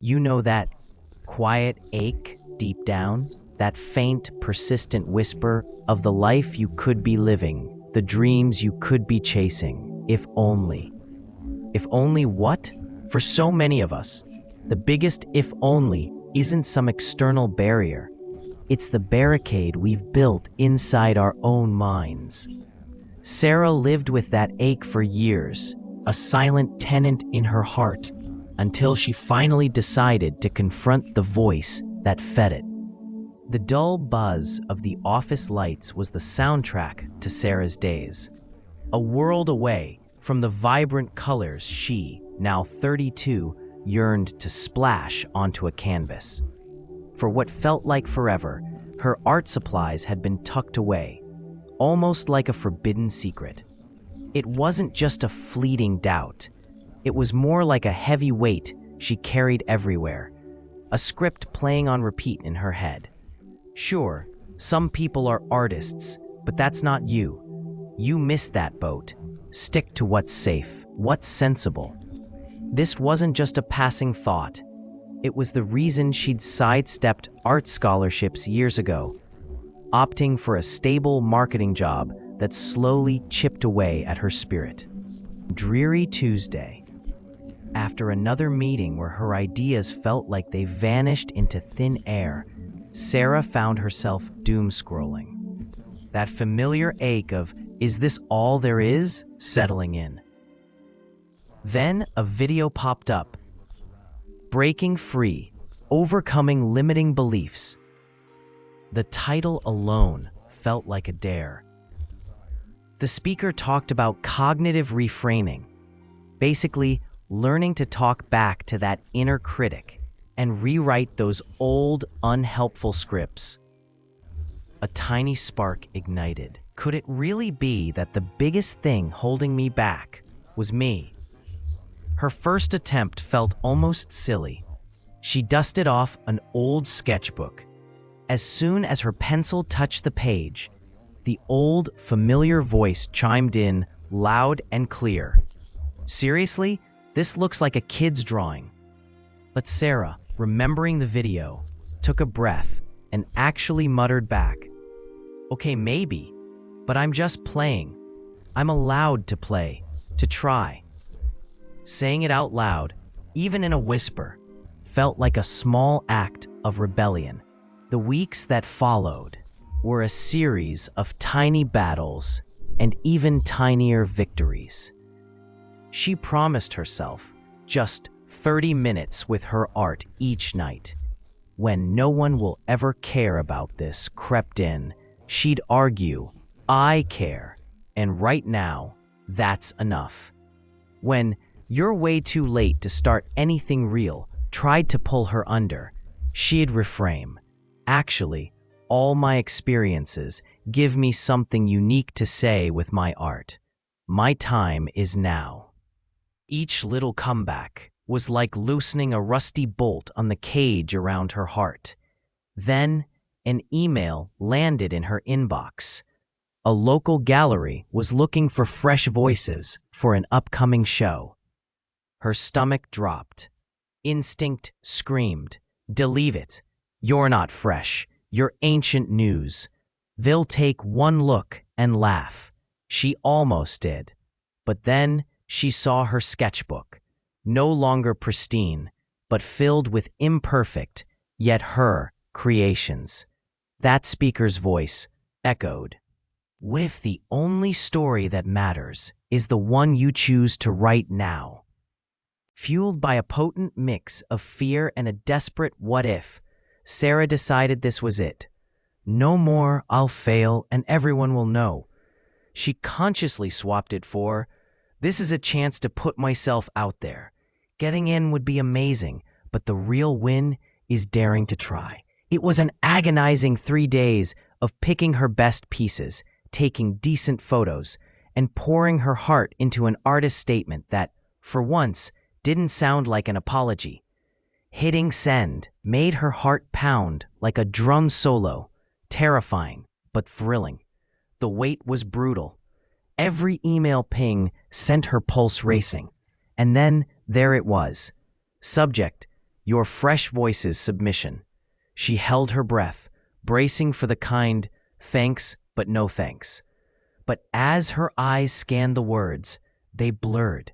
You know that quiet ache deep down? That faint, persistent whisper of the life you could be living, the dreams you could be chasing, if only. If only what? For so many of us, the biggest if only isn't some external barrier. It's the barricade we've built inside our own minds. Sarah lived with that ache for years, a silent tenant in her heart, until she finally decided to confront the voice that fed it. The dull buzz of the office lights was the soundtrack to Sarah's days. A world away from the vibrant colors she, now 32, yearned to splash onto a canvas. For what felt like forever, her art supplies had been tucked away, almost like a forbidden secret. It wasn't just a fleeting doubt. It was more like a heavy weight she carried everywhere, a script playing on repeat in her head. Sure, some people are artists, but that's not you. You missed that boat. Stick to what's safe, what's sensible. This wasn't just a passing thought. It was the reason she'd sidestepped art scholarships years ago, opting for a stable marketing job that slowly chipped away at her spirit. Dreary Tuesday. After another meeting where her ideas felt like they vanished into thin air, Sarah found herself doom scrolling. That familiar ache of, is this all there is, settling in. Then a video popped up. Breaking Free, Overcoming Limiting Beliefs. The title alone felt like a dare. The speaker talked about cognitive reframing, basically learning to talk back to that inner critic and rewrite those old, unhelpful scripts. A tiny spark ignited. Could it really be that the biggest thing holding me back was me? Her first attempt felt almost silly. She dusted off an old sketchbook. As soon as her pencil touched the page, the old, familiar voice chimed in loud and clear. Seriously? This looks like a kid's drawing. But Sarah, remembering the video, took a breath and actually muttered back, "Okay, maybe, but I'm just playing. I'm allowed to play, to try." Saying it out loud, even in a whisper, felt like a small act of rebellion. The weeks that followed were a series of tiny battles and even tinier victories. She promised herself just 30 minutes with her art each night. When no one will ever care about this crept in, she'd argue, "I care, and right now, that's enough." When "you're way too late to start anything real" tried to pull her under, she'd reframe, "Actually, all my experiences give me something unique to say with my art. My time is now." Each little comeback was like loosening a rusty bolt on the cage around her heart. Then, an email landed in her inbox. A local gallery was looking for fresh voices for an upcoming show. Her stomach dropped. Instinct screamed, "Delete it. You're not fresh. You're ancient news." They'll take one look and laugh. She almost did. But then she saw her sketchbook, no longer pristine, but filled with imperfect, yet her creations. That speaker's voice echoed. "What if the only story that matters is the one you choose to write now?" Fueled by a potent mix of fear and a desperate what if, Sarah decided this was it. No more "I'll fail and everyone will know." She consciously swapped it for, "This is a chance to put myself out there. Getting in would be amazing, but the real win is daring to try." It was an agonizing 3 days of picking her best pieces, taking decent photos, and pouring her heart into an artist statement that, for once, didn't sound like an apology. Hitting send made her heart pound like a drum solo, terrifying but thrilling. The wait was brutal. Every email ping sent her pulse racing. And then there it was. Subject, your fresh voice's submission. She held her breath, bracing for the kind thanks but no thanks. But as her eyes scanned the words, they blurred.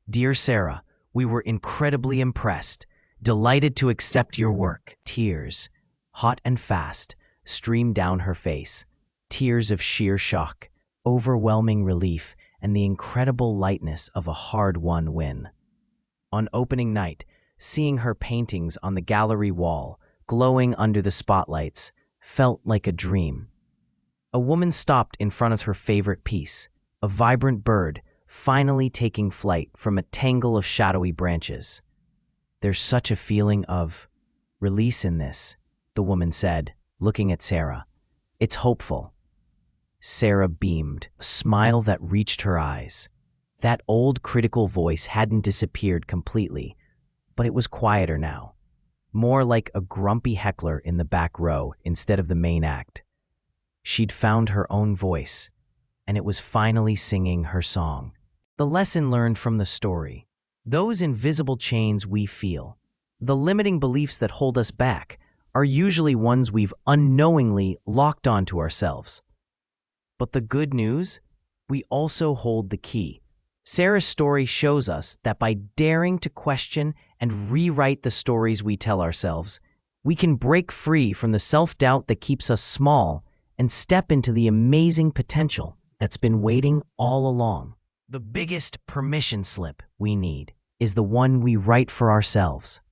Dear Sarah, we were incredibly impressed, delighted to accept your work. Tears, hot and fast, streamed down her face. Tears of sheer shock, overwhelming relief, and the incredible lightness of a hard-won win. On opening night, seeing her paintings on the gallery wall, glowing under the spotlights, felt like a dream. A woman stopped in front of her favorite piece, a vibrant bird finally taking flight from a tangle of shadowy branches. There's such a feeling of release in this, the woman said, looking at Sarah. It's hopeful. Sarah beamed, a smile that reached her eyes. That old critical voice hadn't disappeared completely, but it was quieter now, more like a grumpy heckler in the back row instead of the main act. She'd found her own voice, and it was finally singing her song. The lesson learned from the story: those invisible chains we feel, the limiting beliefs that hold us back, are usually ones we've unknowingly locked onto ourselves. But the good news? We also hold the key. Sarah's story shows us that by daring to question and rewrite the stories we tell ourselves, we can break free from the self-doubt that keeps us small and step into the amazing potential that's been waiting all along. The biggest permission slip we need is the one we write for ourselves.